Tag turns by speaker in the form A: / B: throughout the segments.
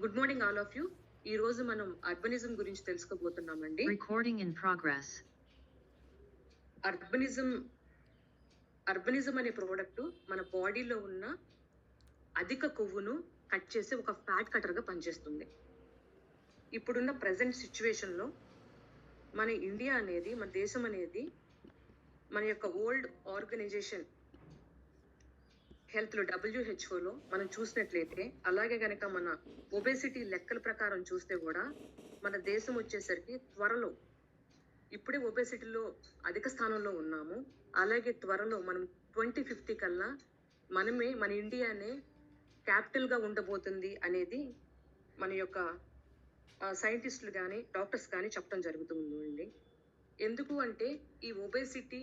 A: Good morning all of you. ఈ రోజు మనం అర్బనిజం గురించి తెలుసుకోబోతున్నామండి.
B: Recording in progress.
A: అర్బనిజం అనే ప్రోడక్ట్ మన బాడీలో ఉన్న అధిక కొవ్వును కట్ చేసి ఒక ఫ్యాట్ కటర్గా పనిచేస్తుంది. ఇప్పుడున్న ప్రజెంట్ సిచ్యువేషన్లో మన ఇండియా అనేది, మన దేశం అనేది, మన యొక్క వరల్డ్ ఆర్గనైజేషన్ హెల్త్లో WHO మనం చూసినట్లయితే, అలాగే కనుక మన ఒబేసిటీ లెక్కల ప్రకారం చూస్తే కూడా మన దేశం వచ్చేసరికి త్వరలో, ఇప్పుడే ఒబేసిటీలో అధిక స్థానంలో ఉన్నాము. అలాగే త్వరలో మనం 2050 కల్లా మన ఇండియానే క్యాపిటల్గా ఉండబోతుంది అనేది మన యొక్క సైంటిస్టులు కానీ డాక్టర్స్ కానీ చెప్పడం జరుగుతుందండి. ఎందుకు అంటే ఈ ఒబేసిటీ,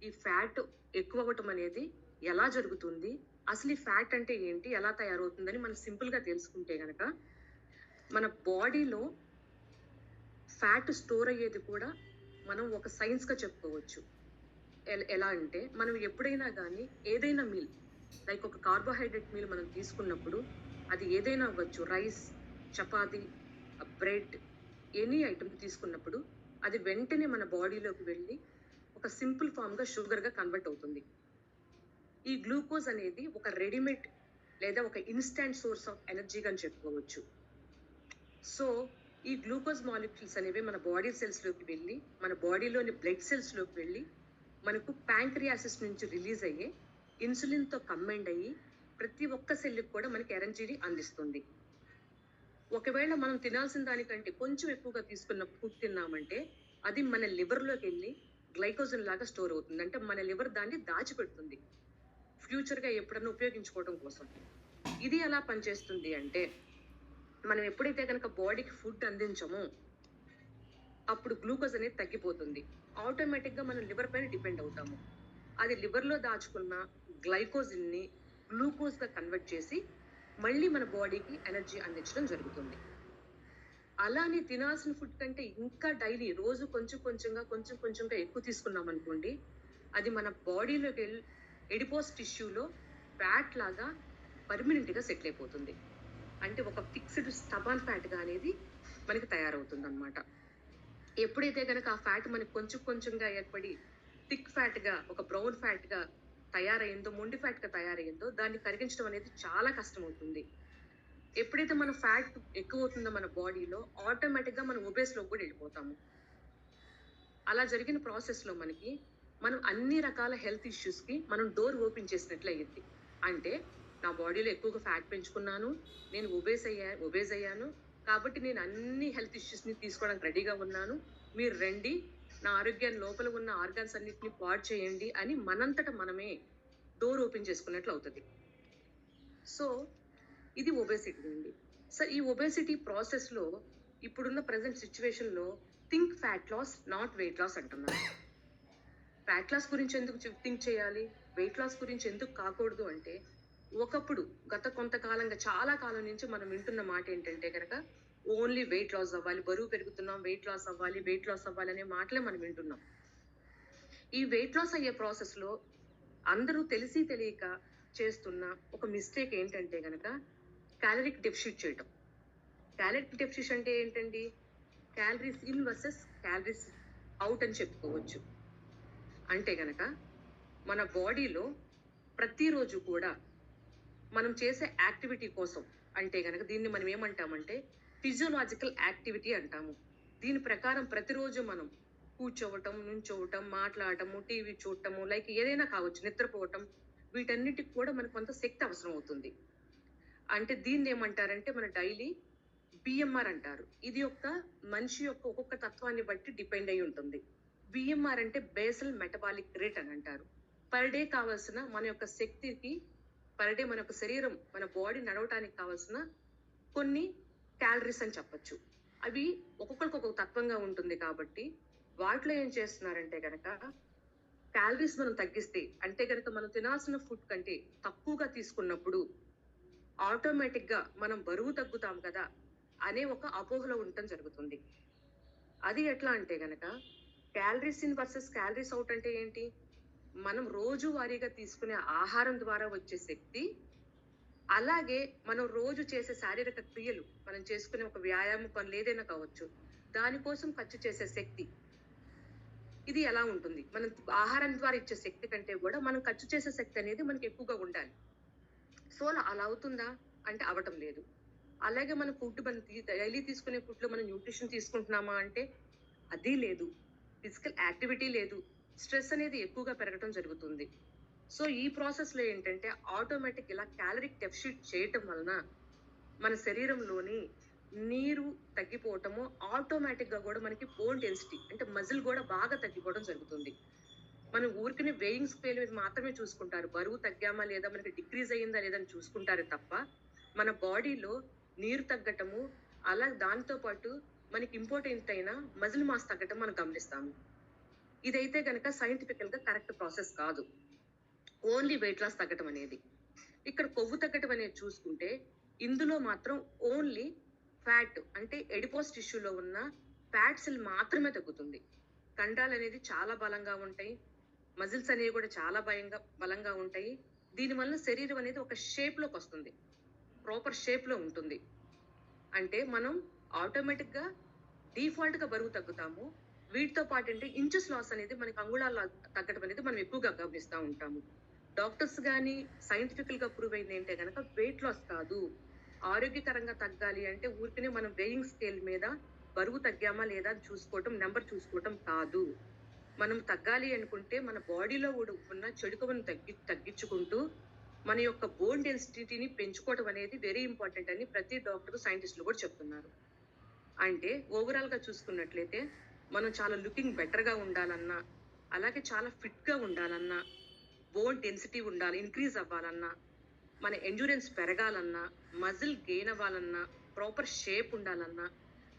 A: ఈ ఫ్యాట్ ఎక్కువ అవ్వటం అనేది ఎలా జరుగుతుంది, అసలు ఈ ఫ్యాట్ అంటే ఏంటి, ఎలా తయారవుతుందని మనం సింపుల్గా తెలుసుకుంటే కనుక, మన బాడీలో ఫ్యాట్ స్టోర్ అయ్యేది కూడా మనం ఒక సైన్స్గా చెప్పుకోవచ్చు. ఎలా అంటే, మనం ఎప్పుడైనా కానీ ఏదైనా మీల్, లైక్ ఒక కార్బోహైడ్రేట్ మీల్ మనం తీసుకున్నప్పుడు, అది ఏదైనా అవ్వచ్చు, rice, chapati, bread, any item తీసుకున్నప్పుడు అది వెంటనే మన బాడీలోకి వెళ్ళి ఒక సింపుల్ ఫామ్గా షుగర్గా కన్వర్ట్ అవుతుంది. ఈ గ్లూకోజ్ అనేది ఒక రెడీమేడ్ లేదా ఒక ఇన్స్టాంట్ సోర్స్ ఆఫ్ ఎనర్జీగా అని చెప్పుకోవచ్చు. సో ఈ గ్లూకోజ్ మాలిక్యూల్స్ అనేవి మన బాడీ సెల్స్లోకి వెళ్ళి, మన బాడీలోని బ్లడ్ సెల్స్లోకి వెళ్ళి, మనకు ప్యాంక్రియాసిస్ నుంచి రిలీజ్ అయ్యే ఇన్సులిన్తో కంబైండ్ అయ్యి ప్రతి ఒక్క సెల్కి కూడా మనకి ఎనర్జీని అందిస్తుంది. ఒకవేళ మనం తినాల్సిన దానికంటే కొంచెం ఎక్కువగా తీసుకున్న ఫుడ్ తిన్నామంటే అది మన లివర్లోకి వెళ్ళి గ్లైకోజన్ లాగా స్టోర్ అవుతుంది. అంటే మన లివర్ దాన్ని దాచిపెడుతుంది ఫ్యూచర్గా ఎప్పుడన్నా ఉపయోగించుకోవడం కోసం. ఇది ఎలా పనిచేస్తుంది అంటే, మనం ఎప్పుడైతే కనుక బాడీకి ఫుడ్ అందించమో అప్పుడు గ్లూకోజ్ అనేది తగ్గిపోతుంది. ఆటోమేటిక్గా మనం లివర్ పైన డిపెండ్ అవుతాము. అది లివర్లో దాచుకున్న గ్లైకోజిన్ని గ్లూకోజ్గా కన్వర్ట్ చేసి మళ్ళీ మన బాడీకి ఎనర్జీ అందించడం జరుగుతుంది. అలానే తినాల్సిన ఫుడ్ కంటే ఇంకా డైలీ రోజు కొంచెం కొంచెంగా ఎక్కువ తీసుకున్నాం అనుకోండి, అది మన బాడీలోకి వెళ్ళి ఎడిపోస్ టిష్యూలో ఫ్యాట్ లాగా పర్మనెంట్గా సెటిల్ అయిపోతుంది. అంటే ఒక ఫిక్స్డ్ స్టబాన్ ఫ్యాట్గా అనేది మనకి తయారవుతుంది అనమాట. ఎప్పుడైతే కనుక ఆ ఫ్యాట్ మనకి కొంచెంగా ఏర్పడి థిక్ ఫ్యాట్గా, ఒక బ్రౌన్ ఫ్యాట్గా తయారైందో, మొండి ఫ్యాట్గా తయారైందో, దాన్ని కరిగించడం అనేది చాలా కష్టం అవుతుంది. ఎప్పుడైతే మన ఫ్యాట్ ఎక్కువ అవుతుందో మన బాడీలో, ఆటోమేటిక్గా మనం ఒబేస్లో కూడా వెళ్ళిపోతాము. అలా జరిగిన ప్రాసెస్లో మనం అన్ని రకాల హెల్త్ ఇష్యూస్కి మనం డోర్ ఓపెన్ చేసినట్లు అయ్యింది. అంటే నా బాడీలో ఎక్కువగా ఫ్యాట్ పెంచుకున్నాను, నేను ఒబేస్ అయ్యాను, కాబట్టి నేను అన్ని హెల్త్ ఇష్యూస్ని తీసుకోవడానికి రెడీగా ఉన్నాను, మీరు రండి, నా ఆరోగ్యాన్ని, లోపల ఉన్న ఆర్గాన్స్ అన్నిటిని పాడు చేయండి అని మనంతట మనమే డోర్ ఓపెన్ చేసుకున్నట్లు అవుతుంది. సో ఇది ఒబేసిటీ అండి. సో ఈ ఒబేసిటీ ప్రాసెస్లో ఇప్పుడున్న ప్రజెంట్ సిచ్యువేషన్లో think fat loss, not weight loss అంటున్నారు. ఫ్యాట్ లాస్ గురించి ఎందుకు థింక్ చేయాలి, వెయిట్ లాస్ గురించి ఎందుకు కాకూడదు అంటే, ఒకప్పుడు గత కొంతకాలంగా, చాలా కాలం నుంచి మనం వింటున్న మాట ఏంటంటే కనుక, ఓన్లీ వెయిట్ లాస్ అవ్వాలి, బరువు పెరుగుతున్నాం, వెయిట్ లాస్ అవ్వాలి అనే మాటలే మనం వింటున్నాం. ఈ వెయిట్ లాస్ అయ్యే ప్రాసెస్లో అందరూ తెలిసి తెలియక చేస్తున్న ఒక మిస్టేక్ ఏంటంటే కనుక, క్యాలరిక్ డెఫిషిట్ చేయటం. క్యాలరిక్ డెఫిషిట్ అంటే ఏంటండి, calories in verses calories out అని చెప్పుకోవచ్చు. అంటే కనుక మన బాడీలో ప్రతిరోజు కూడా మనం చేసే యాక్టివిటీ కోసం, అంటే కనుక దీన్ని మనం ఏమంటామంటే ఫిజియోలాజికల్ యాక్టివిటీ అంటాము. దీని ప్రకారం ప్రతిరోజు మనం కూర్చోవటం, నుంచోవటం, మాట్లాడటము, టీవీ చూడటము, లైక్ ఏదైనా కావచ్చు, నిద్రపోవటం, వీటన్నిటికి కూడా మనకు కొంత శక్తి అవసరం అవుతుంది. అంటే దీన్ని ఏమంటారంటే మన డైలీ BMR అంటారు. ఇది మనిషి యొక్క ఒక్కొక్క తత్వాన్ని బట్టి డిపెండ్ అయి ఉంటుంది. BMR అంటే బేసల్ మెటబాలిక్ రేట్ అని అంటారు. పర్ డే కావాల్సిన మన యొక్క శక్తికి, పర్ డే మన యొక్క శరీరం, మన బాడీ నడవటానికి కావాల్సిన కొన్ని క్యాలరీస్ అని చెప్పచ్చు. అవి ఒక్కొక్కరికి ఒక్కొక్క తత్వంగా ఉంటుంది. కాబట్టి వాటిలో ఏం చేస్తున్నారంటే కనుక, క్యాలరీస్ మనం తగ్గిస్తే, అంటే కనుక మనం తినాల్సిన ఫుడ్ కంటే తక్కువగా తీసుకున్నప్పుడు ఆటోమేటిక్గా మనం బరువు తగ్గుతాం కదా అనే ఒక అపోహలో ఉండటం జరుగుతుంది. అది ఎట్లా అంటే కనుక, calories in verses calories out అంటే ఏంటి, మనం రోజువారీగా తీసుకునే ఆహారం ద్వారా వచ్చే శక్తి, అలాగే మనం రోజు చేసే శారీరక క్రియలు, మనం చేసుకునే ఒక వ్యాయామ పనులు ఏదైనా కావచ్చు, దానికోసం ఖర్చు చేసే శక్తి ఇది ఎలా ఉంటుంది? మనం ఆహారం ద్వారా ఇచ్చే శక్తి కంటే గూడా మనం ఖర్చు చేసే శక్తి అనేది మనకి ఎక్కువగా ఉండాలి. సో, అలా అవుతుందా? అంటే అవ్వటం లేదు. అలాగే మన ఫుడ్ మనం డైలీ తీసుకునే ఫుడ్‌లో మనం న్యూట్రిషన్ తీసుకుంటున్నామా అంటే అది లేదు. ఫిజికల్ యాక్టివిటీ లేదు. స్ట్రెస్ అనేది ఎక్కువగా పెరగటం జరుగుతుంది. సో, ఈ ప్రాసెస్‌లో ఏంటంటే ఆటోమేటిక్ ఇలా క్యాలరిక్ డెఫిసిట్ చేయటం వలన మన శరీరంలోని నీరు తగ్గిపోవటము, ఆటోమేటిక్‌గా గూడా మనకి బోన్ డెన్సిటీ అంటే మజిల్ గూడా బాగా తగ్గిపోవడం జరుగుతుంది. మనం ఊరికనే వేయింగ్ స్కేల్ మీద మాత్రమే చూసుకుంటారు. బరువు తగ్గామా లేదా, మనకి డిక్రీజ్ అయిందా లేదా అని చూసుకుంటారే తప్ప, మన బాడీలో నీరు తగ్గటము, అలా దాంతో పాటు మనకి ఇంపార్టెంట్ అయిన మజిల్ మాస్ తగ్గటం మనం గమనిస్తాము. ఇదైతే గనక సైంటిఫికల్‌గా కరెక్ట్ ప్రాసెస్ కాదు. ఓన్లీ వెయిట్ లాస్ తగ్గటం అనేది. ఇక్కడ కొవ్వు తగ్గటం అనేది చూసుకుంటే, ఇందులో మాత్రం ఓన్లీ ఫ్యాట్ అంటే ఎడిపోస్ టిష్యూలో ఉన్న ఫ్యాట్ సెల్ మాత్రమే తగ్గుతుంది. కండరాలనేది చాలా బలంగా ఉంటాయి. మజిల్స్ అనేవి కూడా చాలా బలంగా ఉంటాయి. దీనివల్ల శరీరం అనేది ఒక షేప్‌లోకొస్తుంది. ప్రాపర్ షేప్‌లో ఉంటుంది. అంటే మనం ఆటోమేటిక్‌గా డిఫాల్ట్‌గా బరువు తగ్గుతాము. వీటితో పాటంటే ఇంచెస్ లాస్ అనేది మనకి అంగుళాలు తగ్గడం అనేది మనం ఎక్కువగా గమనిస్తా ఉంటాము. డాక్టర్స్ గాని సైంటిఫికల్‌గా ప్రూవ్ అయిందేంటే గనక వెయిట్ లాస్ కాదు. ఆరోగ్యకరంగా తగ్గాలి అంటే ఊరికనే మనం వేయింగ్ స్కేల్ మీద బరువు తగ్గామా లేదా అని చూసుకోవటం, నంబర్ చూసుకోవటం కాదు. మనం తగ్గాలి అనుకుంటే మన బాడీలో ఉన్న చెడు కొవ్వును తగ్గించుకుంటూ మన యొక్క బోన్ డెన్సిటీని పెంచుకోవడం అనేది వెరీ ఇంపార్టెంట్ అని ప్రతి డాక్టర్, సైంటిస్టులు కూడా చెప్తున్నారు. అంటే ఓవరాల్‌గా చూసుకున్నట్లయితే మనం చాలా లుకింగ్ బెటర్‌గా ఉండాలన్నా, అలాగే చాలా ఫిట్‌గా ఉండాలన్నా, బోన్ డెన్సిటీ ఉండాలి, ఇంక్రీజ్ అవ్వాలన్నా, మన ఎండ్యూరెన్స్ పెరగాలన్నా, మజిల్ గెయిన్ అవ్వాలన్నా, ప్రాపర్ షేప్ ఉండాలన్నా,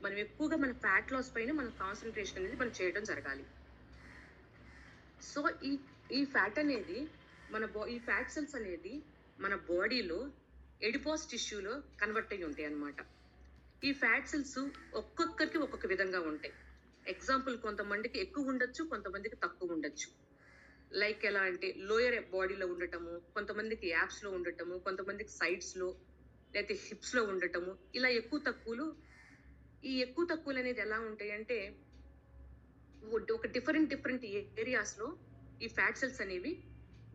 A: మనం ఎక్కువగా మన ఫ్యాట్ లాస్ పైన మన కాన్సంట్రేషన్ అనేది మనం చేయడం జరగాలి. సో, ఈ ఈ ఫ్యాట్ అనేది ఈ ఫ్యాట్ సెల్స్ అనేది మన బాడీలో ఎడిపోస్ టిష్యూలో కన్వర్ట్ అయ్యి ఉంటాయన్నమాట. ఈ ఫ్యాట్ సెల్స్ ఒక్కొక్కరికి ఒక్కొక్క విధంగా ఉంటాయి. ఎగ్జాంపుల్ కొంతమందికి ఎక్కువ ఉండొచ్చు, కొంతమందికి తక్కువ ఉండొచ్చు. లైక్ ఎలా అంటే లోయర్ బాడీలో ఉండటము, కొంతమందికి యాప్స్‌లో ఉండటము, కొంతమందికి సైడ్స్‌లో లేతే హిప్స్‌లో ఉండటము. ఇలా ఎక్కువ తక్కువలు ఈ ఎక్కువ తక్కువలనేది ఎలా ఉంటాయంటే ఒక డిఫరెంట్ ఏరియాస్‌లో ఈ ఫ్యాట్ సెల్స్ అనేవి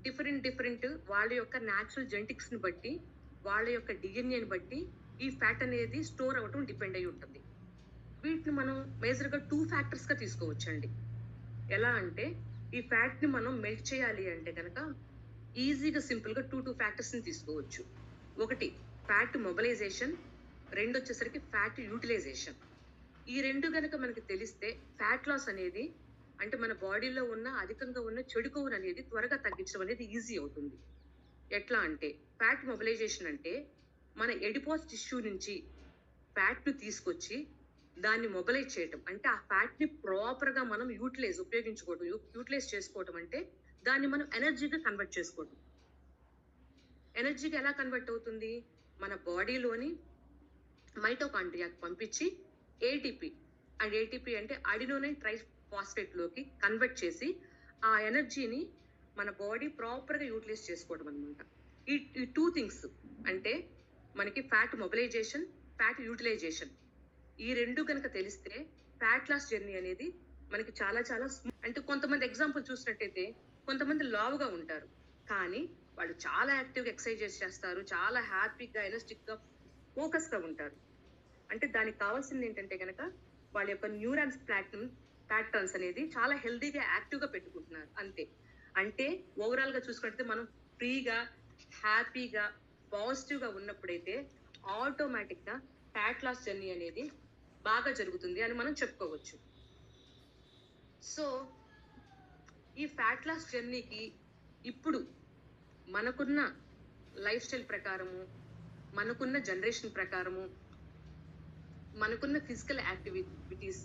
A: డిఫరెంట్ వాళ్ళ యొక్క న్యాచురల్ జెనెటిక్స్‌ని బట్టి, వాళ్ళ యొక్క డీఎన్ఏని బట్టి ఈ ఫ్యాట్ అనేది స్టోర్ అవ్వటం డిపెండ్ అయ్యి ఉంటుంది. వీటిని మనం మేజర్‌గా 2 ఫ్యాక్టర్స్‌గా తీసుకోవచ్చండి. ఎలా అంటే ఈ ఫ్యాట్‌ని మనం మెల్ట్ చేయాలి అంటే గనక ఈజీగా సింపుల్‌గా 2 ఫ్యాక్టర్స్‌ని తీసుకోవచ్చు. ఒకటి ఫ్యాట్ మొబిలైజేషన్, రెండొచ్చేసరికి ఫ్యాట్ యూటిలైజేషన్. ఈ 2 గనక మనకి తెలిస్తే ఫ్యాట్ లాస్ అనేది అంటే మన బాడీలో ఉన్న అధికంగా ఉన్న చెడు కొవ్వుననేది త్వరగా తగ్గించడం అనేది ఈజీ అవుతుంది. ఎట్లా అంటే ఫ్యాట్ మొబిలైజేషన్ అంటే మన ఎడిపోస్ టిష్యూ నుంచి ఫ్యాట్‌ని తీసుకొచ్చి దాన్ని మొబిలైజ్ చేయటం. అంటే ఆ ఫ్యాట్‌ని ప్రాపర్‌గా మనం ఉపయోగించుకోవడం. యూటిలైజ్ చేసుకోవటం అంటే దాన్ని మనం ఎనర్జీగా కన్వర్ట్ చేసుకోవటం. ఎనర్జీగా ఎలా కన్వర్ట్ అవుతుంది? మన బాడీలోని మైటోకాండ్రియాకి పంపించి ఏటీపీ ఏటీపీ అంటే అడినోనైన్ ట్రైఫాస్ఫేట్‌లోకి కన్వర్ట్ చేసి ఆ ఎనర్జీని మన బాడీ ప్రాపర్‌గా యూటిలైజ్ చేసుకోవడం అన్నమాట. ఈ ఈ 2 థింగ్స్ అంటే మనకి ఫ్యాట్ మొబిలైజేషన్, ఫ్యాట్ యూటిలైజేషన్ ఈ 2 గనక తెలిస్తే ఫ్యాట్ లాస్ జర్నీ అనేది మనకి చాలా చాలా అంటే కొంతమంది ఎగ్జాంపుల్ చూసినట్టయితే కొంతమంది లావుగా ఉంటారు. కానీ వాళ్ళు చాలా యాక్టివ్‌గా ఎక్సర్సైజెస్ చేస్తారు. చాలా హ్యాపీగా, ఎనర్జిటిక్‌గా, ఫోకస్‌గా ఉంటారు. అంటే దానికి కావాల్సిందేంటంటే గనక వాళ్ళ యొక్క న్యూరాన్స్ ప్యాటర్న్స్ అనేది చాలా హెల్తీగా, యాక్టివ్‌గా పెట్టుకుంటున్నారు అంతే. అంటే ఓవరాల్‌గా చూసుకుంటే మనం ఫ్రీగా, హ్యాపీగా, పాజిటివ్‌గా ఉన్నప్పుడైతే ఆటోమేటిక్‌గా ఫ్యాట్ లాస్ జర్నీ అనేది బాగా జరుగుతుంది అని మనం చెప్పుకోవచ్చు. సో, ఈ ఫ్యాట్ లాస్ జర్నీకి ఇప్పుడు మనకున్న లైఫ్ స్టైల్ ప్రకారము, మనకున్న జనరేషన్ ప్రకారము, మనకున్న ఫిజికల్ యాక్టివిటీస్,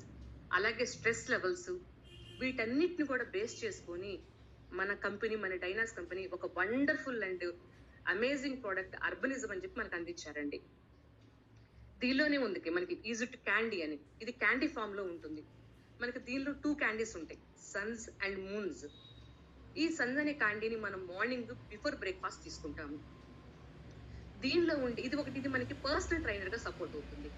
A: అలాగే స్ట్రెస్ లెవెల్స్ వీటన్నిటిని కూడా బేస్ చేసుకొని మన డైనాస్ కంపెనీ ఒక wonderful and amazing product urbanism అని చెప్పి మనకు అందించారండి. దీనిలోనే ఉంది మనకి ఈజీ టు క్యాండీ అని. ఇది క్యాండీ ఫామ్ లో ఉంటుంది. మనకి దీనిలో 2 క్యాండీస్ ఉంటాయి. Sons and moons. ఈ సన్స్ అనే క్యాండీని మనం మార్నింగ్ బిఫోర్ బ్రేక్‌ఫాస్ట్ తీసుకుంటాము. దీనిలో ఉండే ఇది మనకి పర్సనల్ ట్రైనర్ గా సపోర్ట్ అవుతుంది.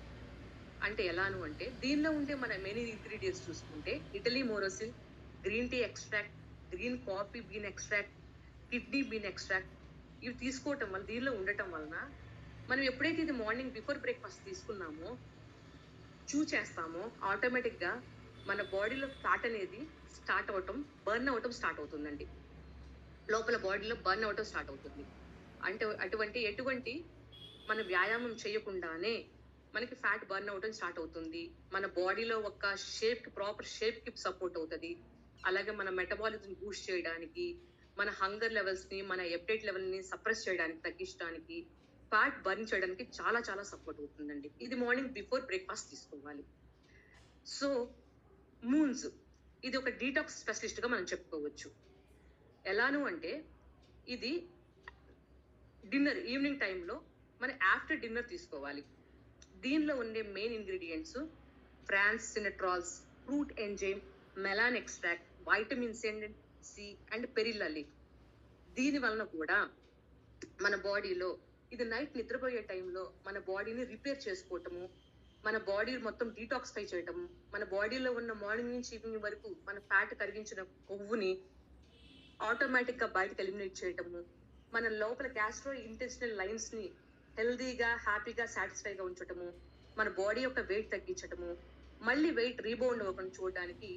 A: అంటే ఎలాను అంటే దీనిలో ఉండే మన మెయిన్ ఇంగ్రీడియంట్స్ చూసుకుంటే Italy Morosil, green tea extract, green coffee bean extract, kidney bean extract ఇవి తీసుకోవటం వల్ల దీనిలో ఉండటం వలన మనం ఎప్పుడైతే ఇది మార్నింగ్ బిఫోర్ బ్రేక్ఫాస్ట్ తీసుకున్నామో చేస్తామో ఆటోమేటిక్ గా మన బాడీలో ఫ్యాట్ అనేది బర్న్ అవటం స్టార్ట్ అవుతుందండి. లోపల బాడీలో బర్న్ అవటం స్టార్ట్ అవుతుంది. అంటే ఎటువంటి మన వ్యాయామం చేయకుండానే మనకి ఫ్యాట్ బర్న్ అవటం స్టార్ట్ అవుతుంది. మన బాడీలో ఒక ప్రాపర్ షేప్ కి సపోర్ట్ అవుతుంది. అలాగే మన మెటబాలిజం బూస్ట్ చేయడానికి, మన హంగర్ లెవెల్స్ ని, మన ఎప్టైట్ లెవెల్ ని సప్రెస్ చేయడానికి, తగ్గించడానికి, ఫ్యాట్ బర్న్ చేయడానికి చాలా చాలా సపోర్ట్ అవుతుందండి. ఇది మార్నింగ్ బిఫోర్ బ్రేక్ఫాస్ట్ తీసుకోవాలి. సో మూన్స్ ఇది ఒక డీటాక్స్ స్పెషలిస్ట్ గా మనం చెప్పుకోవచ్చు. ఎలాను అంటే ఇది ఈవినింగ్ టైంలో మన ఆఫ్టర్ డిన్నర్ తీసుకోవాలి. దీనిలో ఉండే మెయిన్ ఇంగ్రీడియంట్స్ ఫ్రాన్స్ సినట్రాల్స్, fruit enzyme, melon extract, vitamin C and perilla leaf. దీని వలన కూడా మన బాడీలో ఇది నైట్ నిద్రపోయే టైంలో మన బాడీని రిపేర్ చేసుకోవటము, మన బాడీ మొత్తం డీటాక్సిఫై చేయటము, మన బాడీలో ఉన్న మార్నింగ్ నుంచి ఈవినింగ్ వరకు మన ఫ్యాట్ కరిగించిన కొవ్వుని ఆటోమేటిక్ గా బయటకు ఎలిమినేట్ చేయటము, మన లోపల గ్యాస్ట్రో ఇంటెస్టినల్ లైన్స్ ని హెల్దీగా, హ్యాపీగా, సాటిస్ఫైగా ఉంచటము, మన బాడీ యొక్క వెయిట్ తగ్గించటము, మళ్ళీ వెయిట్ రీబౌండ్ అవ్వకుండా చూడడానికి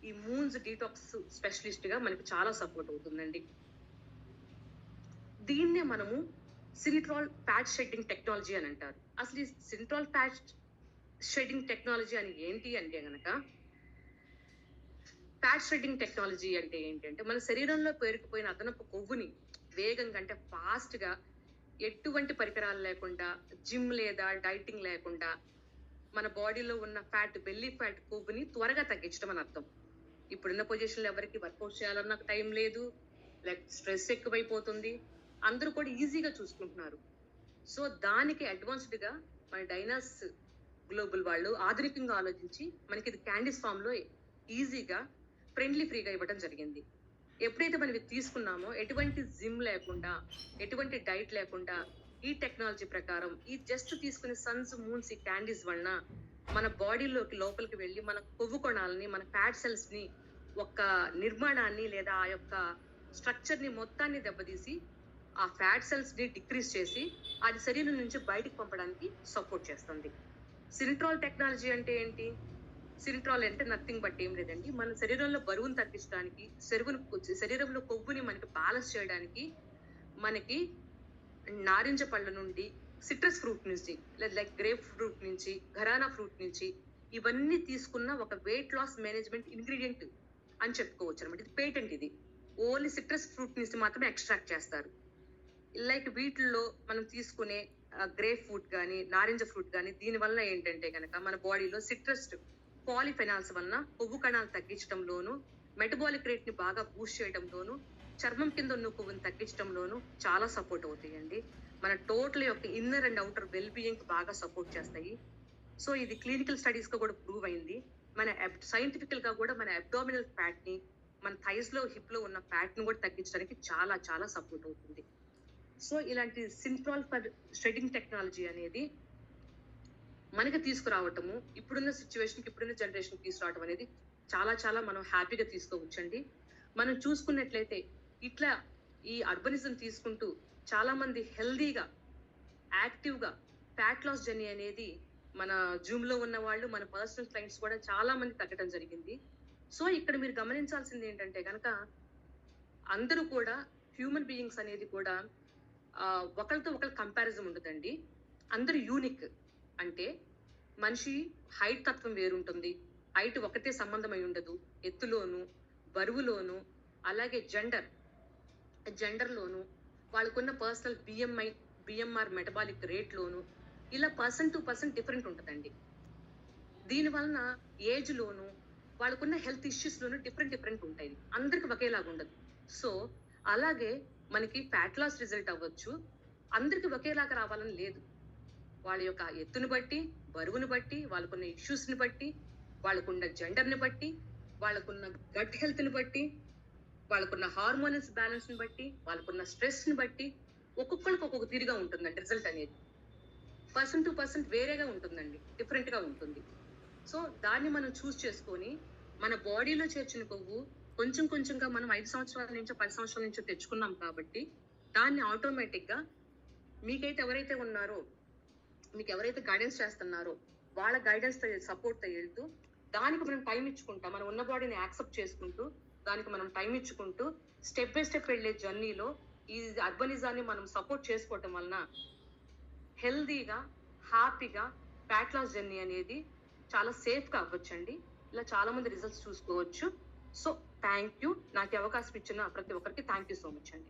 A: ఈ మూన్స్ డీటాక్స్ స్పెషలిస్ట్ గా మనకి చాలా సపోర్ట్ అవుతుందండి. దీన్నే మనము సినిట్రాల్ ఫ్యాట్ షెడ్డింగ్ టెక్నాలజీ అని అంటారు. అసలు ఈ సినిట్రాల్ ఫ్యాట్ షెడ్డింగ్ టెక్నాలజీ అని ఏంటి అంటే గనక, ఫ్యాట్ షెడ్డింగ్ టెక్నాలజీ అంటే ఏంటంటే మన శరీరంలో పేరుకుపోయిన అదనపు కొవ్వుని వేగంగా అంటే ఫాస్ట్ గా ఎటువంటి పరికరాలు లేకుండా, జిమ్ లేదా డైటింగ్ లేకుండా మన బాడీలో ఉన్న బెల్లీ ఫ్యాట్ కొవ్వుని త్వరగా తగ్గించడం అని అర్థం. ఇప్పుడున్న పొజిషన్ లో ఎవరికి వర్కౌట్ చేయాలన్న టైం లేదు, లైక్ స్ట్రెస్ ఎక్కువైపోతుంది, అందరూ కూడా ఈజీగా చూసుకుంటున్నారు. సో దానికి అడ్వాన్స్డ్ గా మన డైనాస్ గ్లోబల్ వాళ్ళు ఆధునికంగా ఆలోచించి మనకి ఇది క్యాండీస్ ఫామ్ లో ఈజీగా ఫ్రెండ్లీ ఫ్రీగా ఇవ్వడం జరిగింది. ఎప్పుడైతే మనం ఇది తీసుకున్నామో ఎటువంటి జిమ్ లేకుండా, ఎటువంటి డైట్ లేకుండా ఈ టెక్నాలజీ ప్రకారం ఈ జస్ట్ తీసుకునే సన్స్ మూన్స్ ఈ క్యాండీస్ వలన మన బాడీలోకి లోపలికి వెళ్ళి మన కొవ్వు కొణాలని, మన ఫ్యాట్ సెల్స్ ని ఒక నిర్మాణాన్ని లేదా ఆ యొక్క స్ట్రక్చర్ ని మొత్తాన్ని దెబ్బతీసి ఆ ఫ్యాట్ సెల్స్ ని డిక్రీజ్ చేసి అది శరీరం నుంచి బయటికి పంపడానికి సపోర్ట్ చేస్తుంది. సినిట్రాల్ టెక్నాలజీ అంటే ఏంటి? సినిట్రాల్ అంటే నథింగ్ బట్ ఏం లేదండి, మన శరీరంలో బరువును తగ్గించడానికి, శరీరంలో కొవ్వుని మనకి బ్యాలెన్స్ చేయడానికి మనకి నారింజ పళ్ళ నుండి, సిట్రస్ ఫ్రూట్ నుంచి, లైక్ గ్రేప్ ఫ్రూట్ నుంచి, ఘరానా ఫ్రూట్ నుంచి ఇవన్నీ తీసుకున్న ఒక వెయిట్ లాస్ మేనేజ్మెంట్ ఇంగ్రీడియంట్ అని చెప్పుకోవచ్చు అనమాట. ఇది పేటెంట్. ఇది ఓన్లీ సిట్రస్ ఫ్రూట్ నుంచి మాత్రమే ఎక్స్ట్రాక్ట్ చేస్తారు. లైక్ వీటిల్లో మనం తీసుకునే గ్రేప్ ఫ్రూట్ కానీ, నారింజ ఫ్రూట్ కానీ దీని వల్ల ఏంటంటే కనుక మన బాడీలో సిట్రస్ పాలిఫెనాల్స్ వలన కొవ్వు కణాలు తగ్గించడంలోను, మెటబాలిక్ రేట్ ని బాగా బూస్ట్ చేయడంలోను, చర్మం కింద ఉన్న కొవ్వుని తగ్గించడంలోను చాలా సపోర్ట్ అవుతాయండి. మన టోటల్ యొక్క inner and outer well being బాగా సపోర్ట్ చేస్తాయి. సో ఇది క్లినికల్ స్టడీస్ గా కూడా ప్రూవ్ అయింది. మన సైంటిఫికల్ గా కూడా మన అబ్డామినల్ ఫ్యాట్ ని, మన థైస్ లో, హిప్ లో ఉన్న ఫ్యాట్ ని కూడా తగ్గించడానికి చాలా చాలా సపోర్ట్ అవుతుంది. సో ఇలాంటి సినిట్రాల్ షెడ్డింగ్ టెక్నాలజీ అనేది మనకి తీసుకురావటము, ఇప్పుడున్న సిచ్యువేషన్ కి, ఇప్పుడున్న జనరేషన్ తీసుకురావటం అనేది చాలా చాలా మనం హ్యాపీగా తీసుకోవచ్చండి. మనం చూసుకున్నట్లయితే ఇట్లా ఈ అర్బనిజం తీసుకుంటూ చాలా మంది హెల్దీగా, యాక్టివ్ గా ఫ్యాట్ లాస్ జర్నీ అనేది మన జూమ్ లో ఉన్న వాళ్ళు, మన పర్సనల్ క్లయింట్స్ కూడా చాలా మంది తగ్గడం జరిగింది. సో ఇక్కడ మీరు గమనించాల్సింది ఏంటంటే కనుక అందరూ కూడా హ్యూమన్ బీయింగ్స్ అనేది కూడా ఒకరితో ఒకరి కంపారిజన్ ఉండదండి. అందరూ యూనిక్. అంటే మనిషి హైట్ తత్వం వేరుంటుంది, హైట్ ఒకటే సంబంధమై ఉండదు, ఎత్తులోను, బరువులోను, అలాగే జెండర్లోను, వాళ్ళకున్న పర్సనల్ బిఎంఆర్ మెటబాలిక్ రేట్లోను, ఇలా పర్సన్ టు పర్సన్ డిఫరెంట్ ఉంటుందండి. దీని వలన ఏజ్ లోను, వాళ్ళకున్న హెల్త్ ఇష్యూస్ లోను డిఫరెంట్ ఉంటాయి. అందరికి ఒకేలాగా ఉండదు. సో అలాగే మనకి ఫ్యాట్ లాస్ రిజల్ట్ అవ్వచ్చు, అందరికి ఒకేలాగా రావాలని లేదు. వాళ్ళ యొక్క ఎత్తుని బట్టి, బరువుని బట్టి, వాళ్ళకున్న ఇష్యూస్ ని బట్టి, వాళ్ళకున్న జెండర్ ని బట్టి, వాళ్ళకున్న గట్ హెల్త్ ని బట్టి, వాళ్ళకున్న హార్మోనల్స్ బ్యాలెన్స్ ని బట్టి, వాళ్ళకున్న స్ట్రెస్ ని బట్టి ఒక్కొక్కరికి ఒక్కొక్క తీరుగా ఉంటుందండి రిజల్ట్ అనేది. పర్సన్ టు పర్సన్ వేరేగా ఉంటుందండి, డిఫరెంట్ గా ఉంటుంది. సో దాన్ని మనం చూస్ చేసుకొని మన బాడీలో చేర్చిన కొవ్వు కొంచెం కొంచెంగా మనం 5 సంవత్సరాల నుంచో 10 సంవత్సరాల నుంచో తెచ్చుకున్నాం కాబట్టి దాన్ని ఆటోమేటిక్ గా మీకైతే ఎవరైతే ఉన్నారో, మీకు ఎవరైతే గైడెన్స్ చేస్తున్నారో వాళ్ళ గైడెన్స్ సపోర్ట్ తో వెళ్తూ దానికి మనం టైం ఇచ్చుకుంటా, మనం ఉన్న బాడీని యాక్సెప్ట్ చేసుకుంటూ దానికి మనం టైం ఇచ్చుకుంటూ స్టెప్ బై స్టెప్ వెళ్ళే జర్నీలో ఈ అర్బనిజాన్ని మనం సపోర్ట్ చేసుకోవటం వలన హెల్దీగా, హ్యాపీగా ఫ్యాట్ లాస్ జర్నీ అనేది చాలా సేఫ్ గా అవ్వచ్చండి. ఇలా చాలా మంది రిజల్ట్స్ చూసుకోవచ్చు. So thank you. నాకు అవకాశం ఇచ్చిన ప్రతి ఒక్కరికి థ్యాంక్ యూ సో మచ్ అండి.